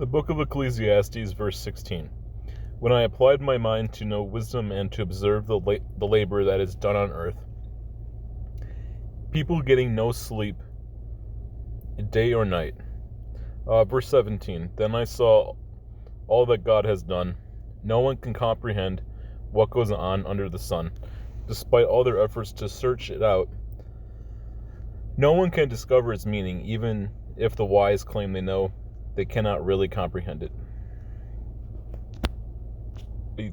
The book of Ecclesiastes, verse 16. When I applied my mind to know wisdom and to observe the labor that is done on earth, people getting no sleep, day or night. Verse 17. Then I saw all that God has done. No one can comprehend what goes on under the sun. Despite all their efforts to search it out, no one can discover its meaning, even if the wise claim they know. They cannot really comprehend it.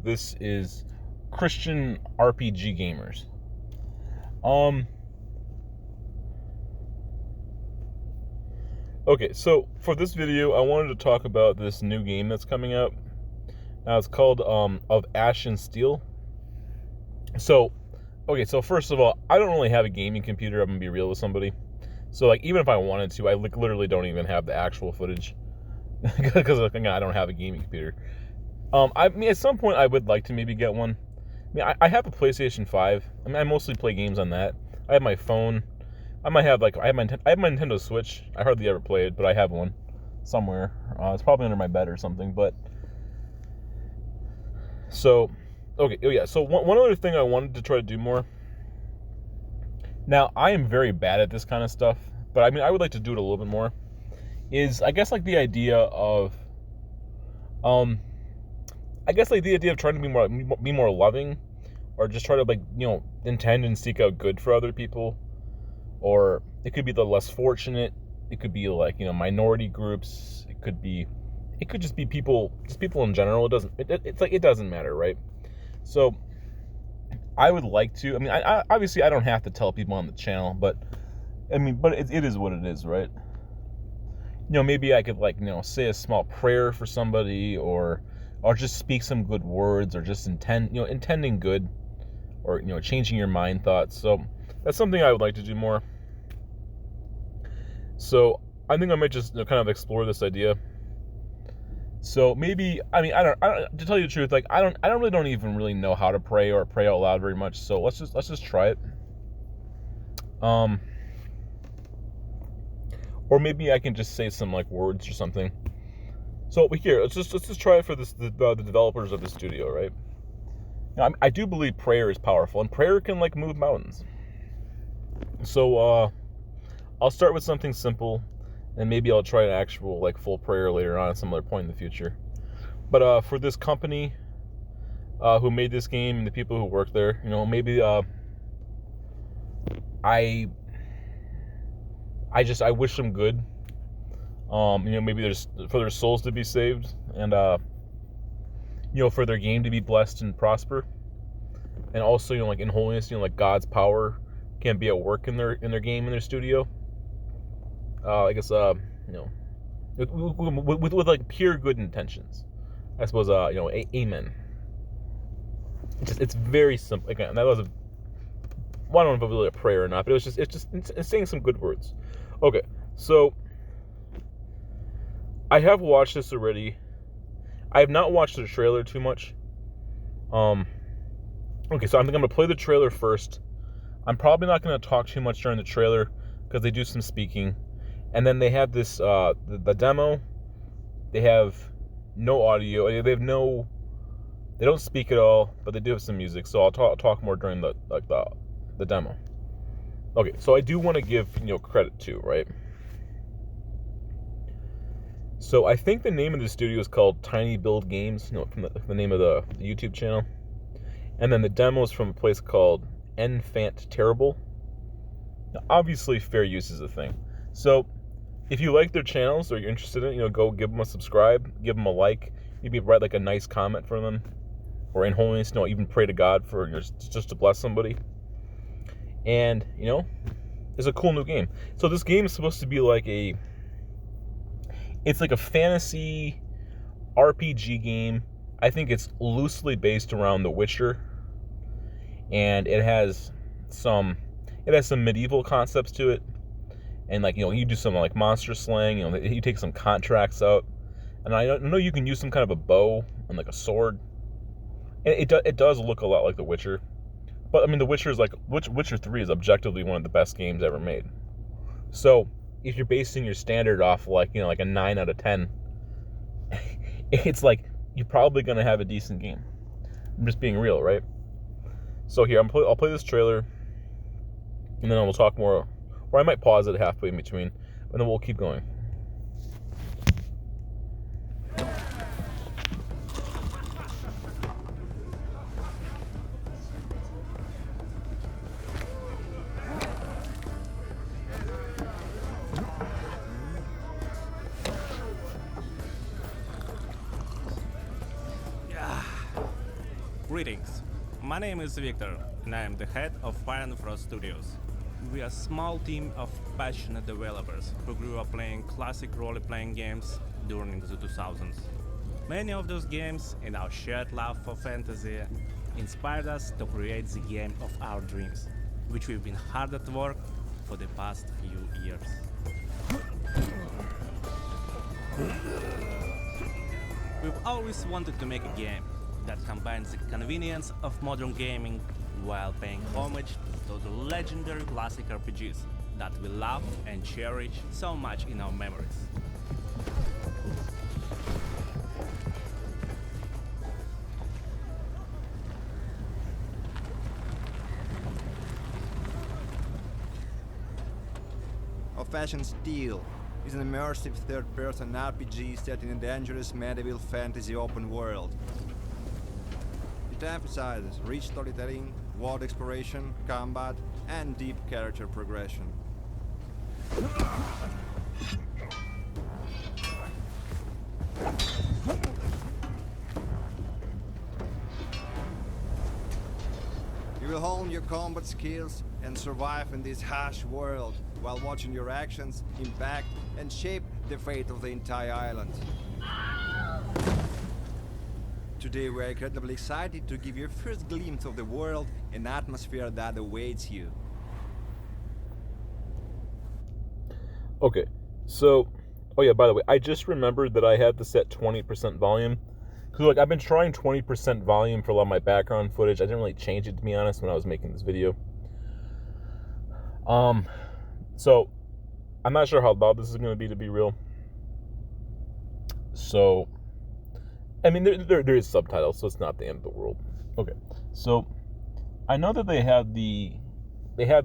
This is Christian RPG gamers. Okay, so for this video, I wanted to talk about this new game that's coming out. Now it's called Of Ash and Steel. So first of all, I don't really have a gaming computer. I'm gonna be real with somebody. So even if I wanted to, I literally don't even have the actual footage because I don't have a gaming computer. At some point I would like to maybe get one. I have a PlayStation 5. I mostly play games on that. I have my phone. I have my Nintendo Switch. I hardly ever play it, but I have one somewhere. It's probably under my bed or something. But so one other thing I wanted to try to do more. Now I am very bad at this kind of stuff, but I would like to do it a little bit more. Is I guess the idea of trying to be more loving, or just try to intend and seek out good for other people, or it could be the less fortunate. It could be minority groups. It could just be people in general. It doesn't matter, right? So I would like to. I obviously I don't have to tell people on the channel, but it is what it is, right? Maybe I could say a small prayer for somebody, or just speak some good words, or just intending good, or changing your mind thoughts. So that's something I would like to do more. So I think I might just kind of explore this idea. So maybe I don't to tell you the truth, I don't even really know how to pray or pray out loud very much. So let's just try it. Or maybe I can just say some words or something. So here, let's just try it for the developers of the studio, right? Now, I do believe prayer is powerful, and prayer can move mountains. So I'll start with something simple, and maybe I'll try an actual full prayer later on at some other point in the future. But for this company who made this game and the people who work there, maybe I wish them good. Maybe there's for their souls to be saved, and for their game to be blessed and prosper, and also in holiness, God's power can be at work in their game, in their studio. With pure good intentions, I suppose. Amen. It's very simple. Again, that was I don't know if it was really a prayer or not, but it's saying some good words. Okay, so I have watched this already. I have not watched the trailer too much. Okay, so I think I'm gonna play the trailer first. I'm probably not gonna talk too much during the trailer because they do some speaking, and then they have this the demo. They have no audio. They don't speak at all, but they do have some music. So I'll talk more during the demo. Okay, so I do want to give credit too, right? So I think the name of the studio is called Tiny Build Games, from the name of the YouTube channel. And then the demo is from a place called Enfant Terrible. Now, obviously, fair use is a thing. So if you like their channels or you're interested in it, go give them a subscribe, give them a like, maybe write a nice comment for them, or in holiness, even pray to God for just to bless somebody. And it's a cool new game. So this game is supposed to be it's a fantasy RPG game. I think it's loosely based around The Witcher, and it has some medieval concepts to it, and you do some monster slaying. You take some contracts out, and I know you can use some kind of a bow and a sword, and it does look a lot like The Witcher. But The Witcher is Witcher 3 is objectively one of the best games ever made. So if you're basing your standard off a 9 out of 10, it's like you're probably gonna have a decent game. I'm just being real, right? So here, I'll play this trailer, and then we'll talk more, or I might pause it halfway in between, and then we'll keep going. Greetings. My name is Victor, and I am the head of Fire and Frost Studios. We are a small team of passionate developers who grew up playing classic role-playing games during the 2000s. Many of those games and our shared love for fantasy inspired us to create the game of our dreams, which we've been hard at work for the past few years. We've always wanted to make a game that combines the convenience of modern gaming while paying homage to the legendary classic RPGs that we love and cherish so much in our memories. Old-Fashioned Steel is an immersive third-person RPG set in a dangerous medieval fantasy open world. It emphasizes rich storytelling, world exploration, combat, and deep character progression. You will hone your combat skills and survive in this harsh world while watching your actions impact and shape the fate of the entire island. Today we are incredibly excited to give you a first glimpse of the world and atmosphere that awaits you. Okay, so, oh yeah, by the way, I just remembered that I had to set 20% volume. Because, like, I've been trying 20% volume for a lot of my background footage. I didn't really change it, to be honest, when I was making this video. So, I'm not sure how loud this is going to be real. So, I mean, there is subtitles, so it's not the end of the world. Okay, so I know that they had the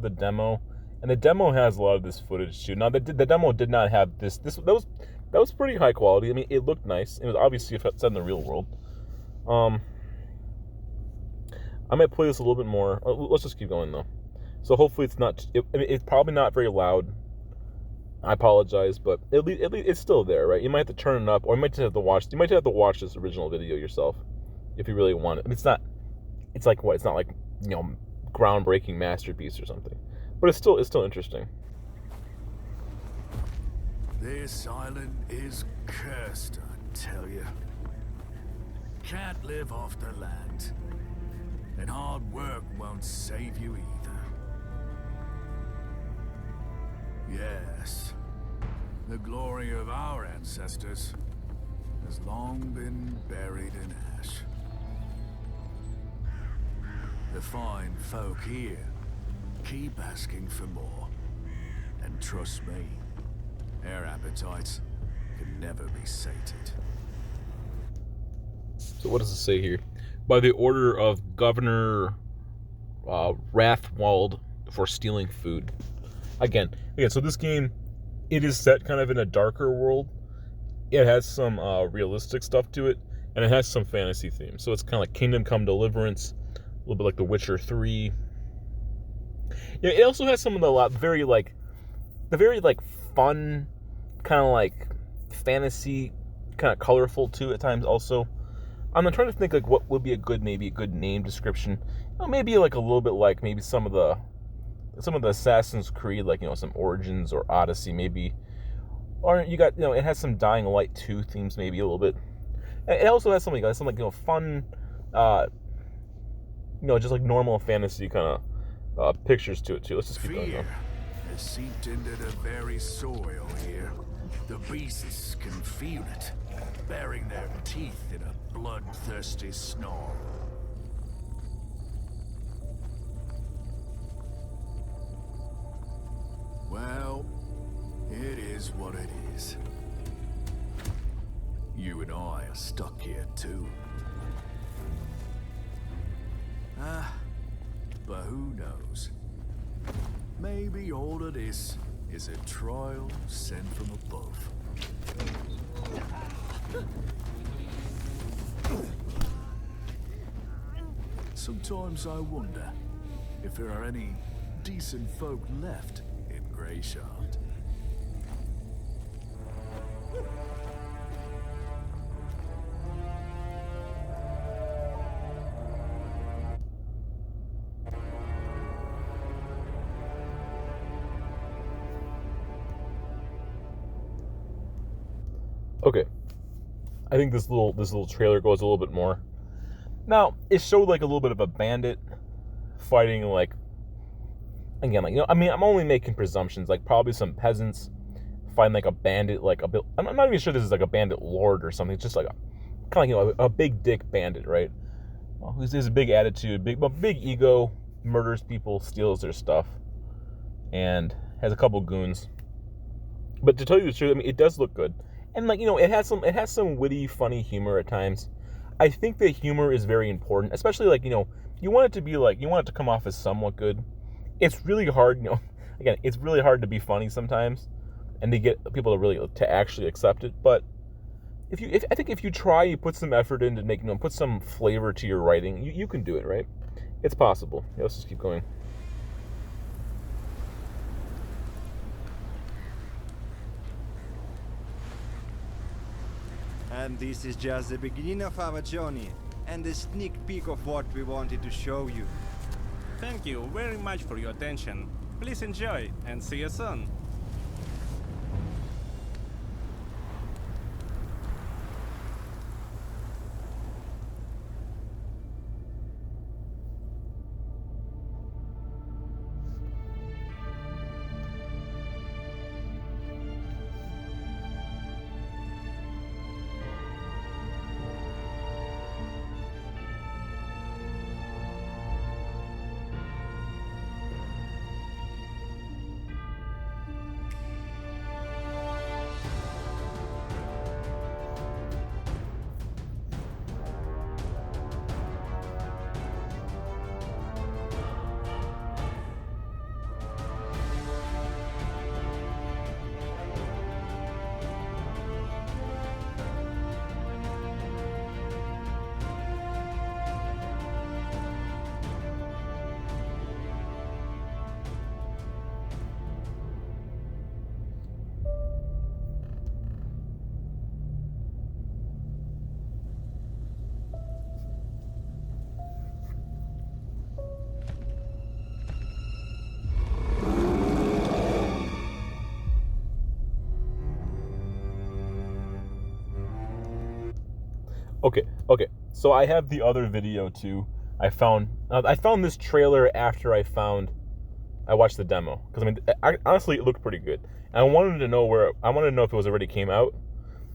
demo, and the demo has a lot of this footage too. Now, the demo did not have this. That was pretty high quality. I mean, it looked nice. It was obviously set in the real world. I might play this a little bit more. Let's just keep going though. So hopefully it's not. It's probably not very loud. I apologize, but at least it's still there, right? You might have to turn it up, or you might just have to watch. You might have to watch this original video yourself if you really want it. I mean, it's not. It's like what? It's not like, you know, groundbreaking masterpiece or something, but it's still interesting. This island is cursed, I tell you. Can't live off the land, and hard work won't save you either. Yes, the glory of our ancestors has long been buried in ash. The fine folk here keep asking for more, and trust me, their appetites can never be sated. So what does it say here? By the order of Governor Rathwald for stealing food. Again, so this game, it is set kind of in a darker world. It has some realistic stuff to it, and it has some fantasy themes. So it's kind of like Kingdom Come Deliverance, a little bit like The Witcher 3. Yeah, it also has some of the very fun, kind of like fantasy, kind of colorful too at times also. I'm trying to think like what would be a good name description. Maybe like a little bit like maybe some of the Assassin's Creed, like, you know, some Origins or Odyssey maybe. Or you got, you know, it has some Dying Light 2 themes maybe a little bit. It also has some like, you know, fun, you know, just like normal fantasy kind of pictures to it too. Let's just keep going. Fear has seeped into the very soil here. The beasts can feel it, baring their teeth in a bloodthirsty snarl. Well, it is what it is. you and I are stuck here too. But who knows? Maybe all of this is a trial sent from above. Sometimes I wonder if there are any decent folk left in Greyshaft. Okay, I think this little trailer goes a little bit more. Now, it showed like a little bit of a bandit fighting like, again, like, I mean, I'm only making presumptions, like probably some peasants fighting like a bandit, like I'm not even sure this is like a bandit lord or something. It's just like kind of a big dick bandit, right? Who has a big attitude, big ego, murders people, steals their stuff, and has a couple goons. But to tell you the truth, I mean, it does look good. And like, it has some witty, funny humor at times. I think the humor is very important, especially like, you want it to be like, you want it to come off as somewhat good. It's really hard, again, it's really hard to be funny sometimes and to get people to actually accept it. But I think if you try, you put some effort in to make, put some flavor to your writing, you can do it, right? It's possible. Let's just keep going. And this is just the beginning of our journey, and a sneak peek of what we wanted to show you. Thank you very much for your attention. Please enjoy and see you soon. Okay. So I have the other video too. I found this trailer after I watched the demo, because I mean, honestly, it looked pretty good. And I wanted to know if it was already came out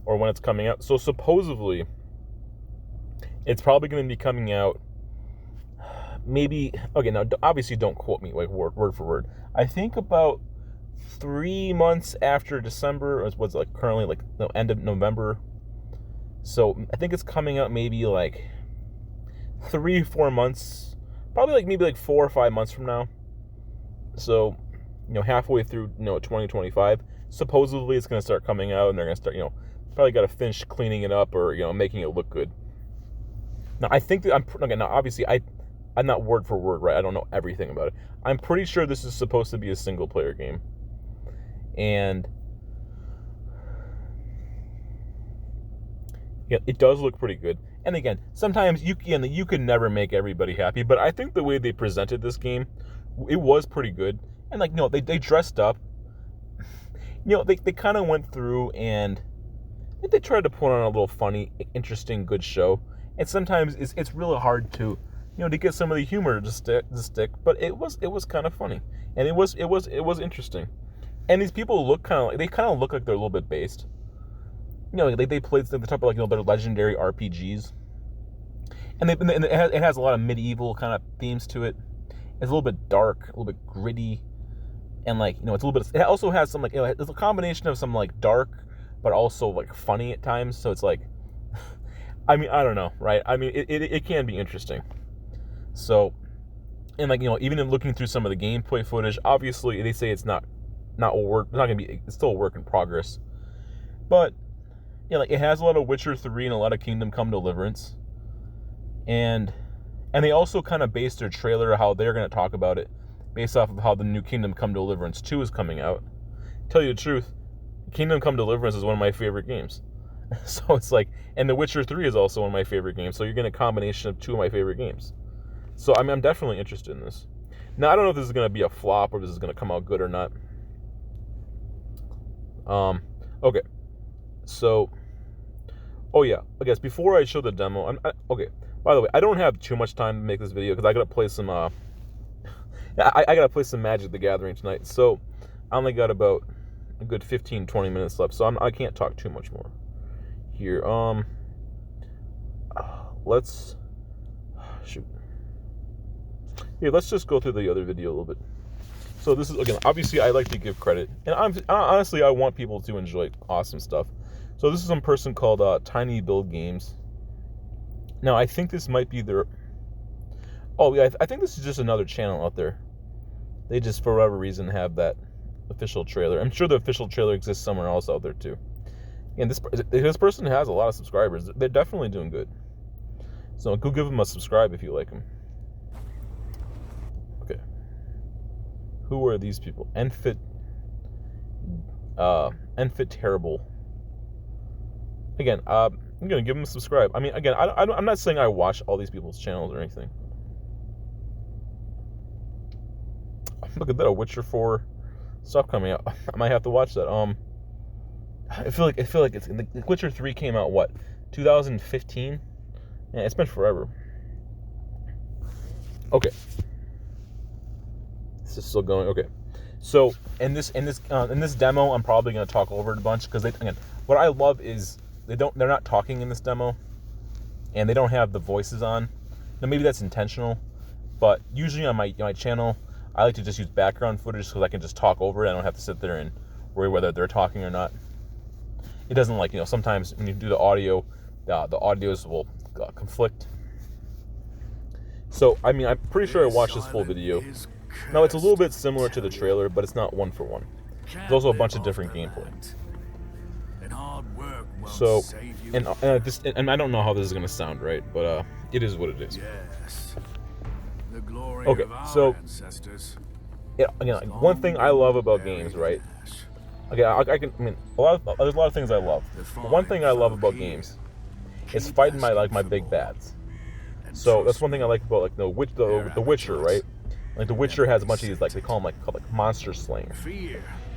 or when it's coming out. So supposedly, it's probably going to be coming out. Maybe, okay. Now, obviously, don't quote me like word for word. I think about 3 months after December, or what's like currently like the end of November. So I think it's coming out maybe like 3-4 months, probably like maybe like 4 or 5 months from now. So, halfway through, 2025, supposedly it's going to start coming out, and they're going to start, probably got to finish cleaning it up or, making it look good. Now, I think that obviously I'm not word for word, right? I don't know everything about it. I'm pretty sure this is supposed to be a single player game. And yeah, it does look pretty good. And again, sometimes you can never make everybody happy, but I think the way they presented this game, it was pretty good. And like, they dressed up. They kind of went through and they tried to put on a little funny, interesting, good show. And sometimes it's really hard to, to get some of the humor to stick. But it was kind of funny, and it was interesting. And these people look look like they're a little bit based. They played the type of like their legendary RPGs, and it has a lot of medieval kind of themes to it. It's a little bit dark, a little bit gritty, and like it's a little bit. It also has some like it's a combination of some like dark but also like funny at times. So it's like, I mean, I don't know, right? I mean, it can be interesting. So, and like, you know, even in looking through some of the gameplay footage, obviously they say it's not gonna be, it's still a work in progress. But yeah, like it has a lot of Witcher 3 and a lot of Kingdom Come Deliverance. And they also kind of based their trailer, how they're gonna talk about it, based off of how the new Kingdom Come Deliverance 2 is coming out. Tell you the truth, Kingdom Come Deliverance is one of my favorite games. So it's like, and The Witcher 3 is also one of my favorite games. So you're getting a combination of two of my favorite games. So I mean, I'm definitely interested in this. Now I don't know if this is gonna be a flop or if this is gonna come out good or not. Okay. So, oh yeah, I guess before I show the demo, okay. By the way, I don't have too much time to make this video because I gotta play some. I gotta play some Magic the Gathering tonight. So I only got about a good 15-20 minutes left. So I can't talk too much more here. Let's shoot. Here, let's just go through the other video a little bit. So this is, again, obviously I like to give credit, and honestly I want people to enjoy awesome stuff. So this is some person called Tiny Build Games. Now I think this might be their. Oh yeah, I think this is just another channel out there. They just for whatever reason have that official trailer. I'm sure the official trailer exists somewhere else out there too. And this person has a lot of subscribers. They're definitely doing good. So go give them a subscribe if you like them. Okay. Who are these people? Enfit Terrible. Again, I'm gonna give them a subscribe. I mean, again, I'm not saying I watch all these people's channels or anything. Look at that, a Witcher 4 stuff coming out. I might have to watch that. I feel like it's the Witcher 3 came out what, 2015? Yeah, it's been forever. Okay. This is still going. Okay. So in this demo, I'm probably gonna talk over it a bunch because again, what I love is they're not talking in this demo, and they don't have the voices on. Now maybe that's intentional, but usually on my channel, I like to just use background footage so I can just talk over it. I don't have to sit there and worry whether they're talking or not. It doesn't, like, you know, sometimes when you do the audio, the audios will conflict. So, I mean, I'm pretty sure I watched this full video. Now, it's a little bit similar to the trailer, but it's not one for one. There's also a bunch of different gameplay. So, and I don't know how this is going to sound, right? But it is what it is. Okay, so, yeah, again, like, one thing I love about games, right? Okay, there's a lot of things I love. But one thing I love about games is fighting my big bads. So that's one thing I like about, like, the Witcher, right? Like, the Witcher has a bunch of these, like, they call them like monster slaying.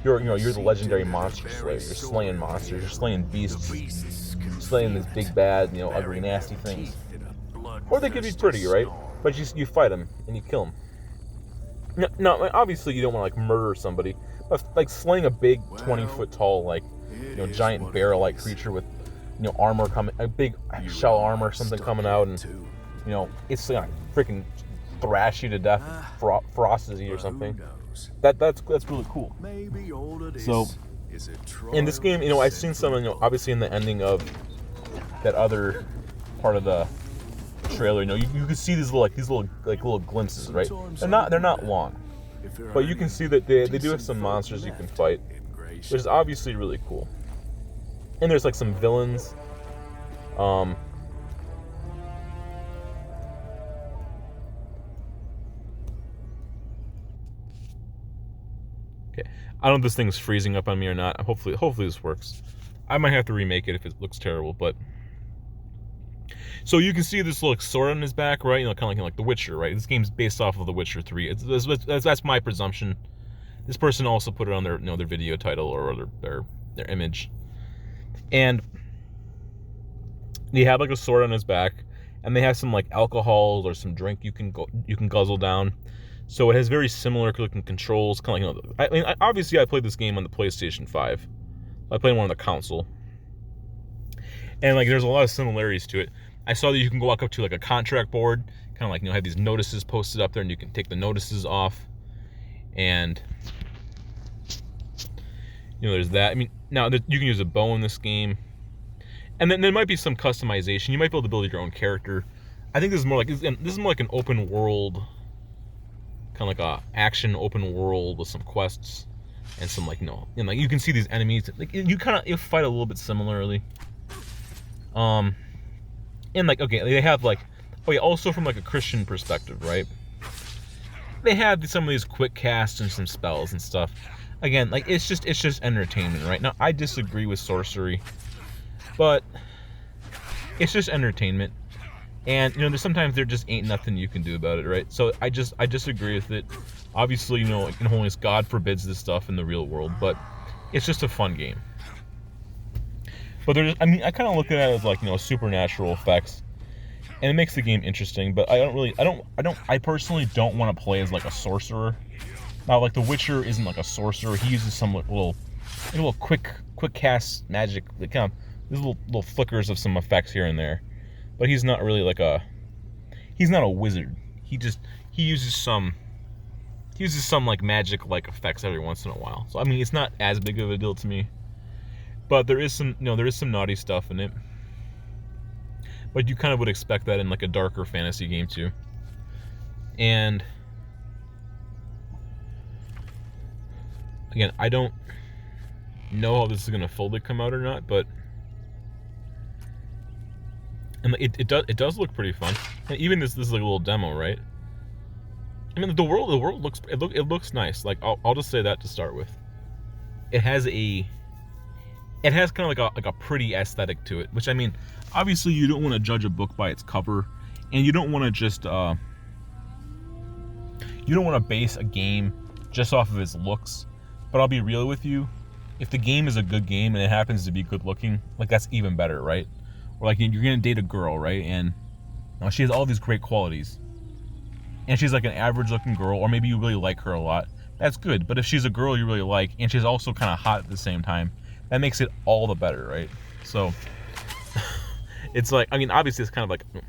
You're the legendary monster slayer. You're slaying monsters. You're slaying beasts. You're slaying these big bad, ugly, nasty things. Or they could be pretty, right? But you fight them and you kill them. No, obviously you don't want to, like, murder somebody, but like slaying a big 20-foot tall, like, giant bear-like creature with, armor coming, a big shell armor or something coming out, and it's gonna freaking thrash you to death, frosted you or something. That's really cool. So in this game, I've seen some, obviously in the ending of that other part of the trailer, you can see these little glimpses, right? They're not long, but you can see that they do have some monsters you can fight, which is obviously really cool. And there's like some villains. Okay, I don't know if this thing's freezing up on me or not. Hopefully this works. I might have to remake it if it looks terrible, but. So you can see this little sword on his back, right? Kind of like The Witcher, right? This game's based off of The Witcher 3. That's my presumption. This person also put it on their their video title or their image. And they have like a sword on his back, and they have some like alcohol or some drink you can guzzle down. So it has very similar looking controls, kind of like, obviously I played this game on the PlayStation 5. I played one on the console, and like there's a lot of similarities to it. I saw that you can go walk up to like a contract board, kind of like, have these notices posted up there, and you can take the notices off. And There's that. I mean, now you can use a bow in this game, and then there might be some customization. You might be able to build your own character. I think this is more like an open world, kind of like a action open world with some quests and some and you can see these enemies. Like you fight a little bit similarly. And they have also from like a Christian perspective, right? They have some of these quick casts and some spells and stuff. Again, it's just entertainment, right? Now I disagree with sorcery, but it's just entertainment. And there's sometimes there just ain't nothing you can do about it, right? So I disagree with it. Obviously, in holiness, God forbids this stuff in the real world, but it's just a fun game. But I kind of look at it as supernatural effects, and it makes the game interesting. But I personally don't want to play as like a sorcerer. Now, like The Witcher isn't like a sorcerer. He uses some little quick cast magic, like kind of these little flickers of some effects here and there. But he's not really he's not a wizard. He uses some like magic like effects every once in a while. So I mean, it's not as big of a deal to me. But there is some naughty stuff in it. But you kind of would expect that in like a darker fantasy game too. And again, I don't know how this is gonna fully come out or not, but it does look pretty fun. And even this is like a little demo, right? I mean, the world looks nice. Like I'll just say that to start with. It has kind of like a pretty aesthetic to it, which I mean, obviously you don't want to judge a book by its cover, and you don't want to just base a game just off of its looks. But I'll be real with you, if the game is a good game and it happens to be good looking, like that's even better, right? Or like you're gonna date a girl, right? And she has all these great qualities, and she's like an average looking girl, or maybe you really like her a lot. That's good. But if she's a girl you really like, and she's also kind of hot at the same time, that makes it all the better, right? So it's like, I mean, obviously it's kind of like a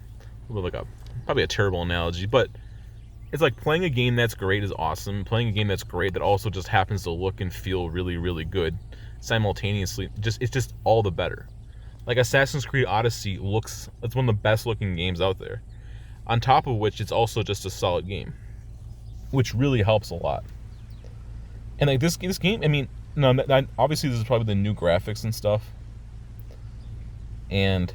little like probably a terrible analogy, but it's like playing a game that's great is awesome. Playing a game that's great that also just happens to look and feel really, really good simultaneously, it's just all the better. Like Assassin's Creed Odyssey it's one of the best looking games out there. On top of which, it's also just a solid game, which really helps a lot. And like this game, I mean, no, obviously this is probably the new graphics and stuff. And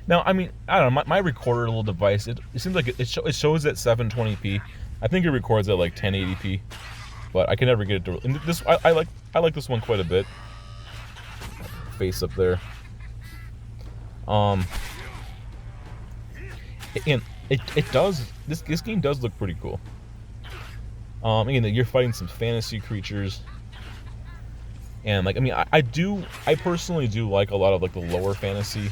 now, I mean, I don't know, my recorder little device, it seems like it shows at 720p. I think it records at like 1080p, but I can never get it to. And this I like this one quite a bit. Face up there. And it does. This game does look pretty cool. Again, you're fighting some fantasy creatures. And like, I mean, I personally do like a lot of like the lower fantasy.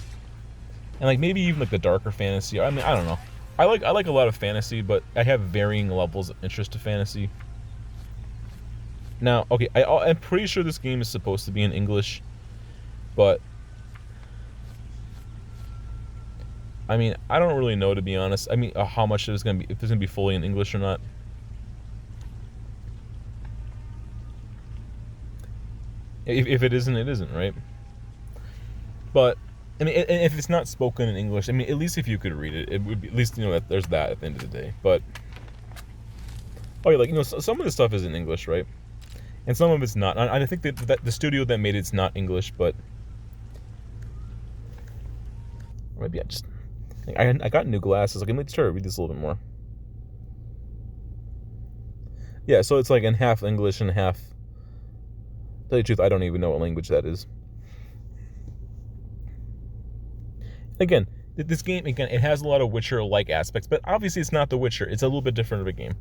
And like maybe even like the darker fantasy. I mean, I don't know. I like a lot of fantasy, but I have varying levels of interest to fantasy. Now, okay, I'm pretty sure this game is supposed to be in English, but I mean, I don't really know, to be honest. I mean, how much it is gonna be, if it's gonna be fully in English or not. If it isn't, it isn't, right? But I mean, if it's not spoken in English, I mean, at least if you could read it, it would be, at least that there's that at the end of the day. But like some of the stuff is in English, right? And some of it's not. I think that the studio that made it's not English, but maybe I got new glasses. Okay, let's try to read this a little bit more. Yeah, so it's like in half English and half. Tell you the truth, I don't even know what language that is. Again, this game, it has a lot of Witcher-like aspects, but obviously it's not The Witcher. It's a little bit different of a game.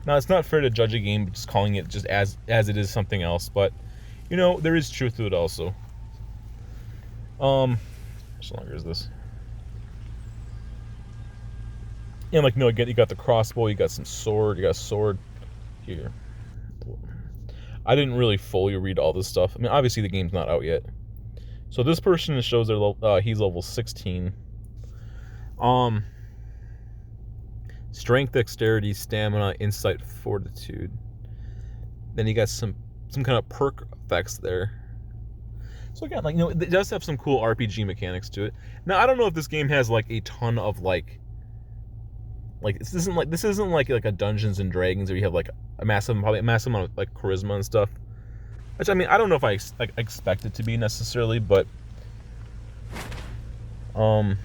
Now, it's not fair to judge a game just calling it just as it is something else, but, there is truth to it also. How much longer is this? And, again, you got the crossbow, you got some sword, you got a sword here. I didn't really fully read all this stuff. I mean, obviously the game's not out yet. So this person shows he's level 16. Strength, dexterity, stamina, insight, fortitude. Then you got some some kind of perk effects there. So again, like, it does have some cool RPG mechanics to it. Now, I don't know if this game has like a ton of like this isn't like a Dungeons and Dragons where you have like probably a massive amount of like charisma and stuff. Which, I mean, I don't know if I expect it to be necessarily, but hold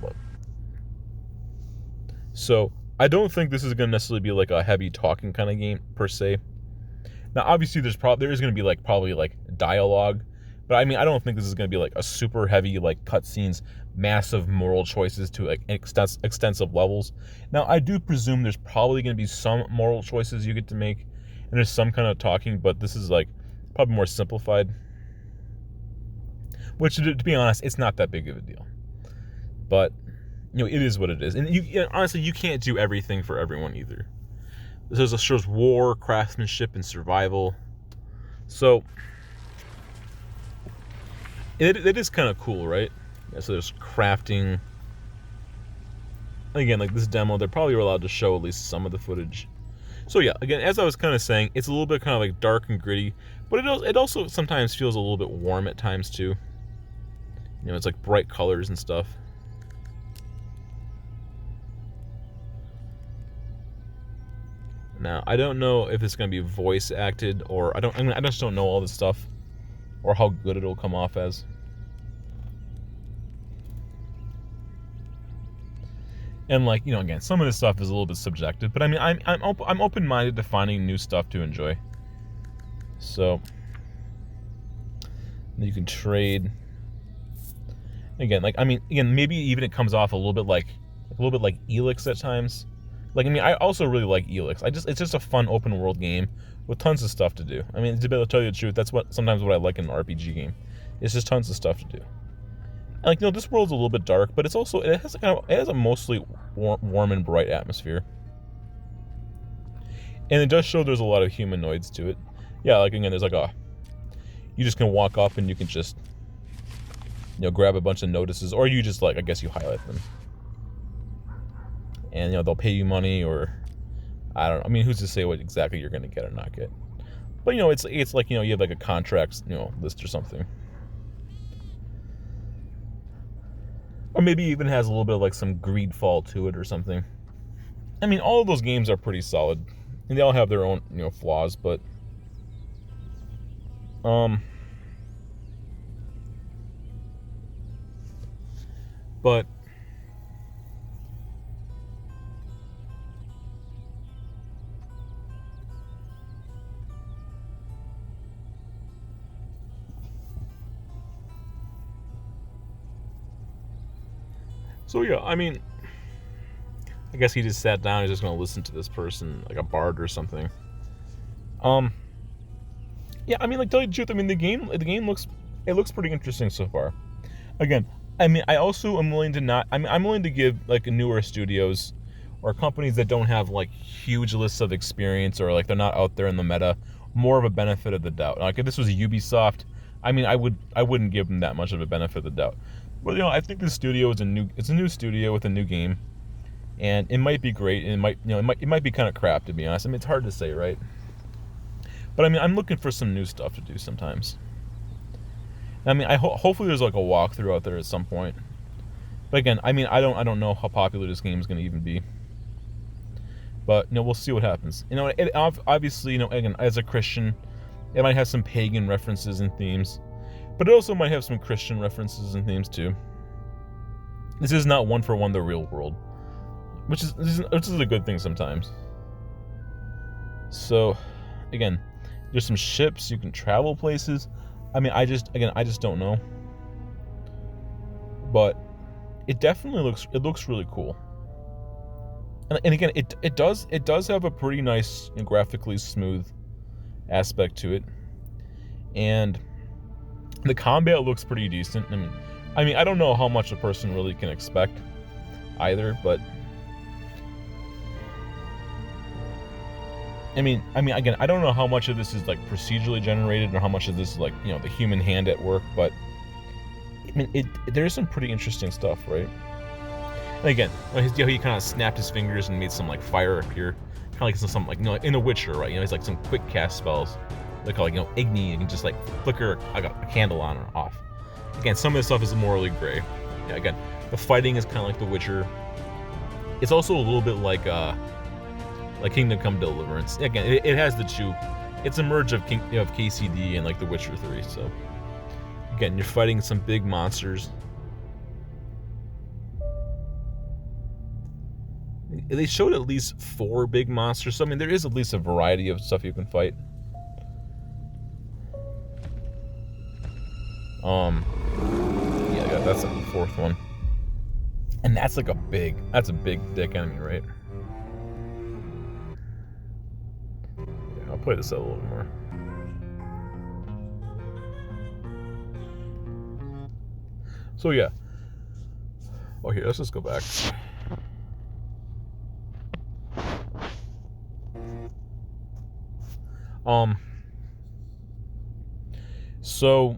up. So I don't think this is going to necessarily be like a heavy talking kind of game per se. Now, obviously, there is going to be like probably like dialogue, but I mean, I don't think this is going to be like a super heavy like cutscenes, massive moral choices to like extensive levels. Now, I do presume there's probably going to be some moral choices you get to make, and there's some kind of talking, but this is like probably more simplified. Which, to be honest, it's not that big of a deal. But it is what it is, and honestly, you can't do everything for everyone either. This shows war, craftsmanship, and survival. So it is kind of cool, right? Yeah, so there's crafting. Again, like this demo, they're probably allowed to show at least some of the footage. So yeah, again, as I was kind of saying, it's a little bit kind of like dark and gritty, but it also sometimes feels a little bit warm at times too. It's like bright colors and stuff. Now, I don't know if it's going to be voice acted or I just don't know all this stuff or how good it'll come off as. And like, again, some of this stuff is a little bit subjective, but I mean, I'm open-minded to finding new stuff to enjoy. So you can trade. Again, like, I mean, maybe even it comes off a little bit like Elix at times. Like, I mean, I also really like Elix. It's just a fun open world game with tons of stuff to do. I mean, to be able to tell you the truth, that's sometimes what I like in an RPG game. It's just tons of stuff to do. And like, this world's a little bit dark, but it has a mostly warm and bright atmosphere. And it does show there's a lot of humanoids to it. Yeah, like, again, there's like you just can walk up and you can just grab a bunch of notices, or you just like, I guess you highlight them. And they'll pay you money, or I don't know. I mean, who's to say what exactly you're going to get or not get? But it's like you have like a contracts list or something, or maybe even has a little bit of like some greedfall to it or something. I mean, all of those games are pretty solid, and they all have their own flaws, but so yeah, I mean, I guess he just sat down. He's just going to listen to this person, like a bard or something. Yeah, I mean, like, tell you the truth, I mean, the game looks pretty interesting so far. Again, I mean, I also am willing to I'm willing to give like newer studios or companies that don't have like huge lists of experience, or like they're not out there in the meta, more of a benefit of the doubt. Like, if this was a Ubisoft, I mean, I wouldn't give them that much of a benefit of the doubt. But I think this studio is a new studio with a new game, and it might be great, and it might be kind of crap, to be honest. I mean, it's hard to say, right? But I mean, I'm looking for some new stuff to do sometimes. I mean, hopefully there's like a walkthrough out there at some point. But again, I mean, I don't know how popular this game is going to even be. But we'll see what happens. Obviously, again, as a Christian, it might have some pagan references and themes, but it also might have some Christian references and themes too. This is not one for one the real world, which is a good thing sometimes. So, again, there's some ships, you can travel places. I mean, I just don't know. But it definitely looks really cool. And again, it does have a pretty nice and graphically smooth aspect to it. And the combat looks pretty decent. I mean, I don't know how much a person really can expect either, but I mean, again, I don't know how much of this is like procedurally generated or how much of this is like, the human hand at work, but I mean, there's some pretty interesting stuff, right? Again, he kind of snapped his fingers and made some like fire appear, kind of like some like in The Witcher, right? He's like some quick cast spells, like Igni. You can just like flicker a candle on or off. Again, some of this stuff is morally gray. Yeah, again, the fighting is kind of like The Witcher. It's also a little bit like Kingdom Come Deliverance. Again, it has the two. It's a merge of KCD and like The Witcher 3. So again, you're fighting some big monsters. They showed at least 4 big monsters. So I mean, there is at least a variety of stuff you can fight. Yeah, that's like the 4th one. And that's like a big dick enemy, right? Yeah, I'll play this out a little more. So yeah. Oh, here, let's just go back. So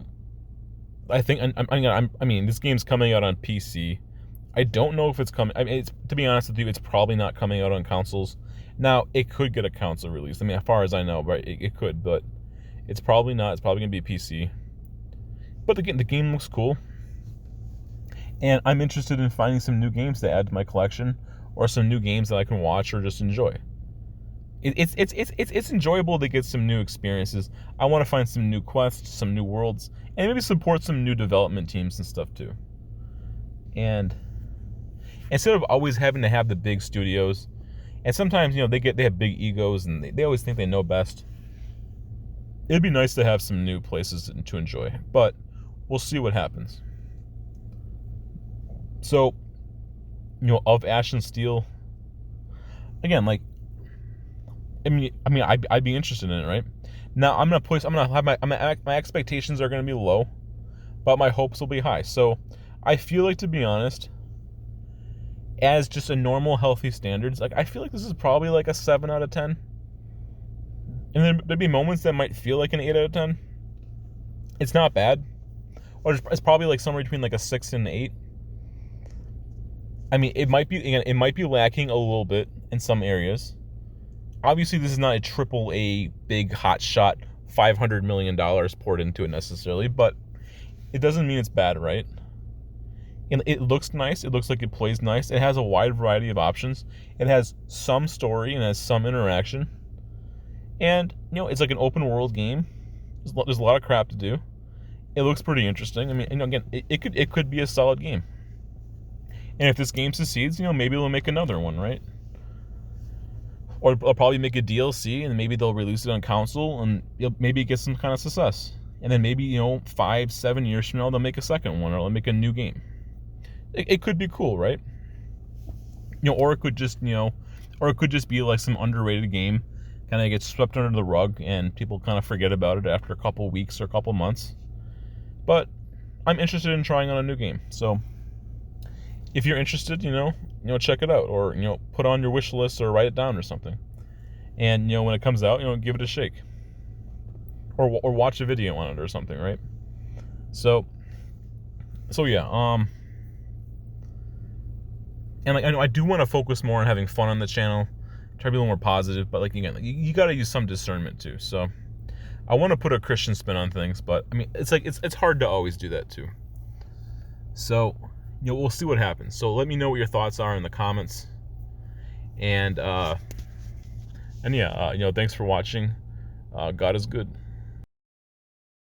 I think I mean this game's coming out on PC. I don't know if it's coming. I mean, to be honest with you, it's probably not coming out on consoles. Now, it could get a console release. I mean, as far as I know, right, it could, but it's probably not. It's probably gonna be PC. But the game looks cool, and I'm interested in finding some new games to add to my collection, or some new games that I can watch or just enjoy. It's enjoyable to get some new experiences. I want to find some new quests, some new worlds, and maybe support some new development teams and stuff too. And instead of always having to have the big studios, and sometimes they have big egos and they always think they know best. It'd be nice to have some new places to enjoy, but we'll see what happens. So, of Ash and Steel, again, like, I'd be interested in it, right? Now I'm gonna have my expectations are gonna be low, but my hopes will be high. So I feel like, to be honest, as just a normal healthy standards, like I feel like this is probably like a 7 out of 10. And then there'd be moments that might feel like an 8 out of 10. It's not bad, or it's probably like somewhere between like a 6 and an 8. I mean, it might be lacking a little bit in some areas. Obviously, this is not a AAA big hot shot $500 million poured into it necessarily, but it doesn't mean it's bad, right? And it looks nice. It looks like it plays nice. It has a wide variety of options. It has some story and has some interaction. And, it's like an open world game. There's a lot of crap to do. It looks pretty interesting. I mean, again, it could be a solid game. And if this game succeeds, maybe they'll make another one, right? Or they'll probably make a DLC, and maybe they'll release it on console, and maybe it gets some kind of success. And then maybe, 5-7 years from now, they'll make a second one, or they'll make a new game. It could be cool, right? Or it could just, or it could just be like some underrated game, kind of gets swept under the rug, and people kind of forget about it after a couple weeks or a couple months. But I'm interested in trying on a new game, so if you're interested, check it out, or put on your wish list or write it down or something. And when it comes out, give it a shake, or watch a video on it or something, right? So yeah. And like I do want to focus more on having fun on the channel, try to be a little more positive, but again, you got to use some discernment too. So I want to put a Christian spin on things, but I mean, it's hard to always do that too. So we'll see what happens. So let me know what your thoughts are in the comments. And yeah, thanks for watching. God is good.